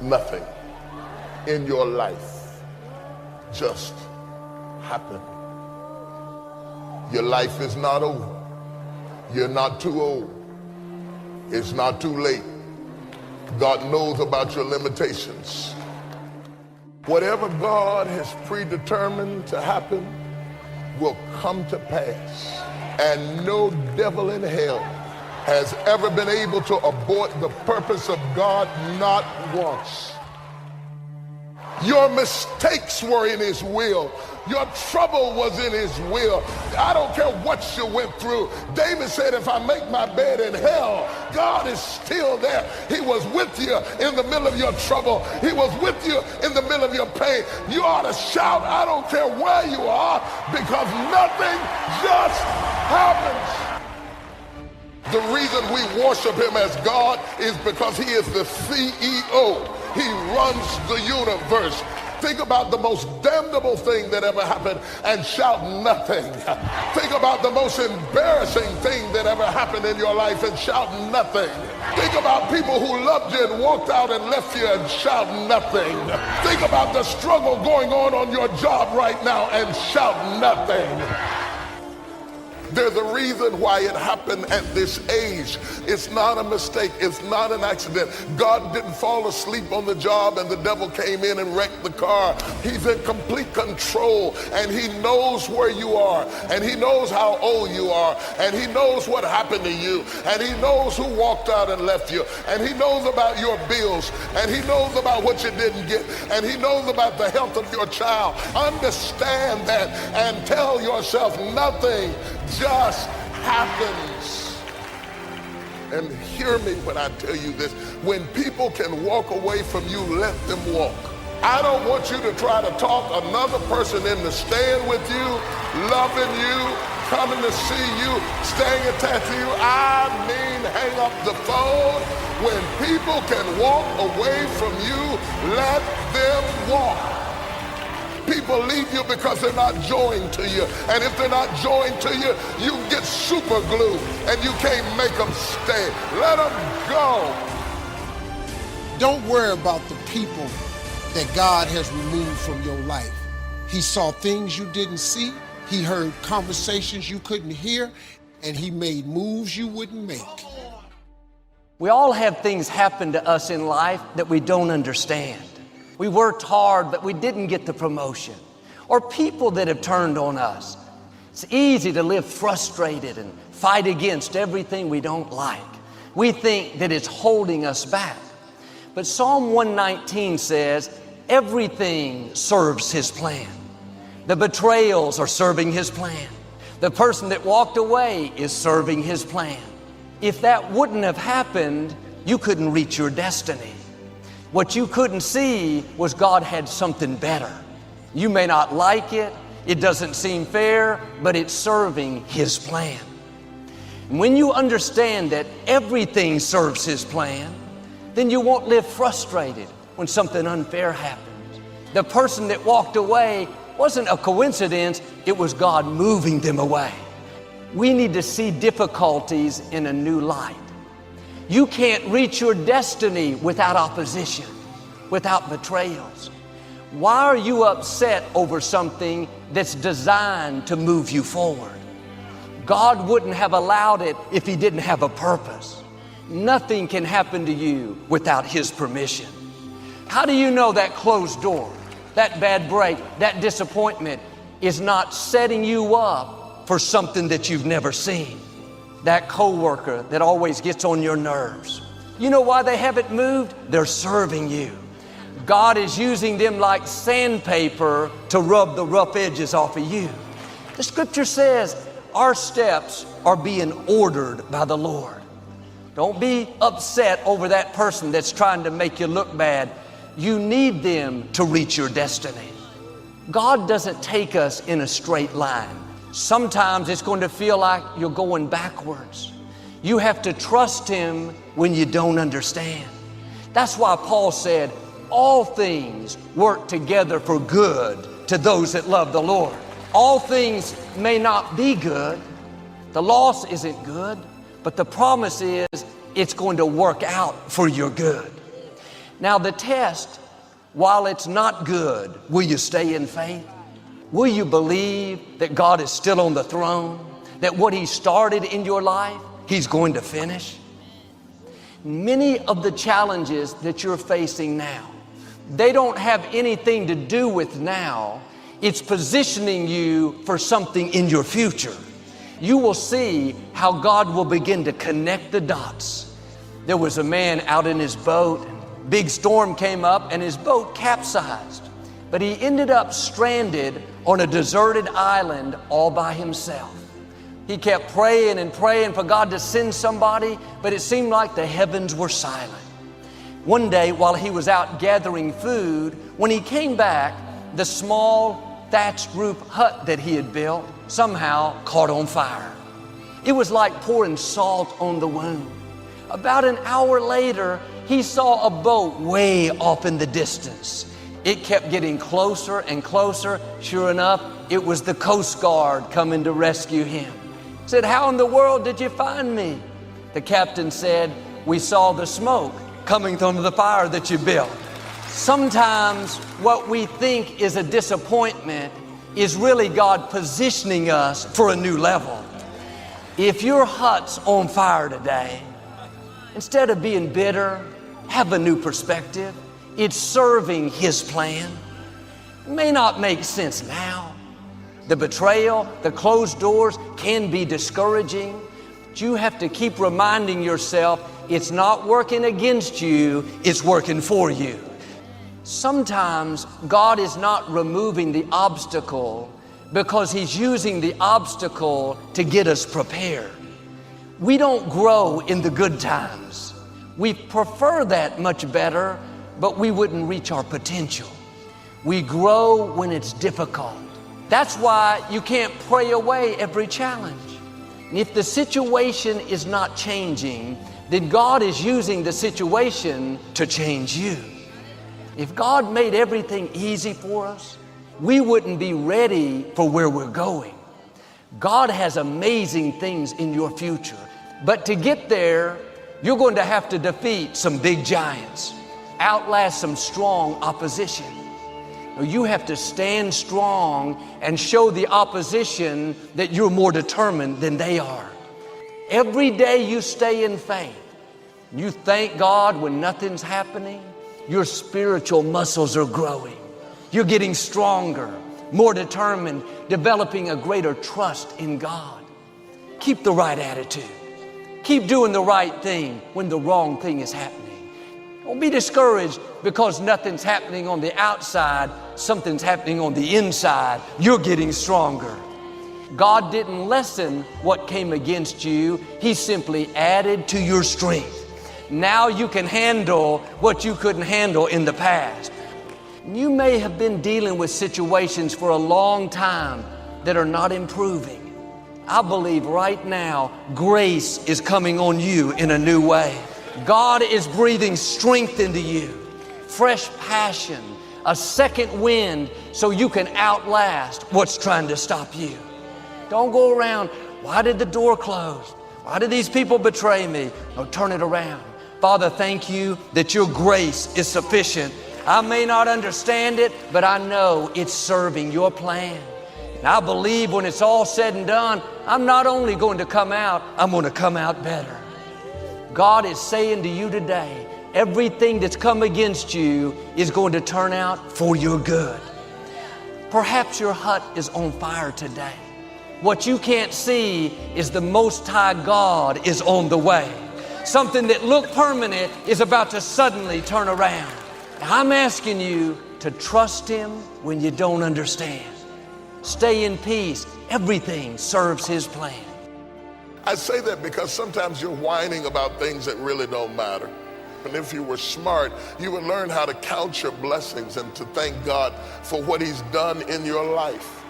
Nothing in your life just happened. Your life is not over. You're not too old. It's not too late. God knows about your limitations. Whatever God has predetermined to happen will come to pass. And no devil in hell has ever been able to abort the purpose of God, not once. Your mistakes were in his will. Your trouble was in his will. I don't care what you went through. David said, if I make my bed in hell, God is still there. He was with you in the middle of your trouble. He was with you in the middle of your pain. You ought to shout, I don't care where you are, because nothing just happens. The reason we worship him as God is because he is the CEO. He runs the universe. Think about the most damnable thing that ever happened and shout nothing. Think about the most embarrassing thing that ever happened in your life and shout nothing. Think about people who loved you and walked out and left you and shout nothing. Think about the struggle going on your job right now and shout nothing. There's a reason why it happened at this age. It's not a mistake. It's not an accident. God didn't fall asleep on the job and the devil came in and wrecked the car. He's in complete control, and he knows where you are, and he knows how old you are, and he knows what happened to you, and he knows who walked out and left you, and he knows about your bills, and he knows about what you didn't get, and he knows about the health of your child. Understand that and tell yourself nothing just happens. And hear me when I tell you this. When people can walk away from you, let them walk. I don't want you to try to talk another person into staying with you, loving you, coming to see you, staying attached to you. I mean, hang up the phone. When people can walk away from you, let them walk. People leave you because they're not joined to you. And if they're not joined to you, you get super glue and you can't make them stay. Let them go. Don't worry about the people that God has removed from your life. He saw things you didn't see. He heard conversations you couldn't hear, and he made moves you wouldn't make. We all have things happen to us in life that we don't understand. We worked hard, but we didn't get the promotion. Or people that have turned on us. It's easy to live frustrated and fight against everything we don't like. We think that it's holding us back. But Psalm 119 says, everything serves his plan. The betrayals are serving his plan. The person that walked away is serving his plan. If that wouldn't have happened, you couldn't reach your destiny. What you couldn't see was God had something better. You may not like it, it doesn't seem fair, but it's serving his plan. And when you understand that everything serves his plan, then you won't live frustrated when something unfair happens. The person that walked away wasn't a coincidence, it was God moving them away. We need to see difficulties in a new light. You can't reach your destiny without opposition, without betrayals. Why are you upset over something that's designed to move you forward? God wouldn't have allowed it if he didn't have a purpose. Nothing can happen to you without his permission. How do you know that closed door, that bad break, that disappointment is not setting you up for something that you've never seen? That coworker that always gets on your nerves. You know why they haven't moved? They're serving you. God is using them like sandpaper to rub the rough edges off of you. The scripture says our steps are being ordered by the Lord. Don't be upset over that person that's trying to make you look bad. You need them to reach your destiny. God doesn't take us in a straight line. Sometimes it's going to feel like you're going backwards. You have to trust him when you don't understand. That's why Paul said, all things work together for good to those that love the Lord. All things may not be good. The loss isn't good, but the promise is it's going to work out for your good. Now the test, while it's not good, will you stay in faith? Will you believe that God is still on the throne? That what He started in your life, He's going to finish? Many of the challenges that you're facing now, they don't have anything to do with now. It's positioning you for something in your future. You will see how God will begin to connect the dots. There was a man out in his boat. Big storm came up and his boat capsized. But he ended up stranded on a deserted island all by himself. He kept praying and praying for God to send somebody, but it seemed like the heavens were silent. One day, while he was out gathering food, when he came back, the small thatched roof hut that he had built somehow caught on fire. It was like pouring salt on the wound. About an hour later, he saw a boat way off in the distance. It kept getting closer and closer. Sure enough, it was the Coast Guard coming to rescue him. He said, "How in the world did you find me?" The captain said, "We saw the smoke coming from the fire that you built." Sometimes what we think is a disappointment is really God positioning us for a new level. If your hut's on fire today, instead of being bitter, have a new perspective. It's serving His plan. It may not make sense now. The betrayal, the closed doors can be discouraging. But you have to keep reminding yourself it's not working against you, it's working for you. Sometimes God is not removing the obstacle because He's using the obstacle to get us prepared. We don't grow in the good times. We prefer that much better, but we wouldn't reach our potential. We grow when it's difficult. That's why you can't pray away every challenge. And if the situation is not changing, then God is using the situation to change you. If God made everything easy for us, we wouldn't be ready for where we're going. God has amazing things in your future, but to get there, you're going to have to defeat some big giants, outlast some strong opposition. You have to stand strong and show the opposition that you're more determined than they are. Every day you stay in faith, you thank God when nothing's happening, your spiritual muscles are growing. You're getting stronger, more determined, developing a greater trust in God. Keep the right attitude. Keep doing the right thing when the wrong thing is happening. Don't be discouraged because nothing's happening on the outside, something's happening on the inside. You're getting stronger. God didn't lessen what came against you. He simply added to your strength. Now you can handle what you couldn't handle in the past. You may have been dealing with situations for a long time that are not improving. I believe right now, grace is coming on you in a new way. God is breathing strength into you, fresh passion, a second wind so you can outlast what's trying to stop you. Don't go around, why did the door close? Why did these people betray me? No, turn it around. Father, thank you that your grace is sufficient. I may not understand it, but I know it's serving your plan. And I believe when it's all said and done, I'm not only going to come out, I'm going to come out better. God is saying to you today, everything that's come against you is going to turn out for your good. Perhaps your hut is on fire today. What you can't see is the Most High God is on the way. Something that looked permanent is about to suddenly turn around. I'm asking you to trust Him when you don't understand. Stay in peace. Everything serves His plan. I say that because sometimes you're whining about things that really don't matter. And if you were smart, you would learn how to count your blessings and to thank God for what He's done in your life.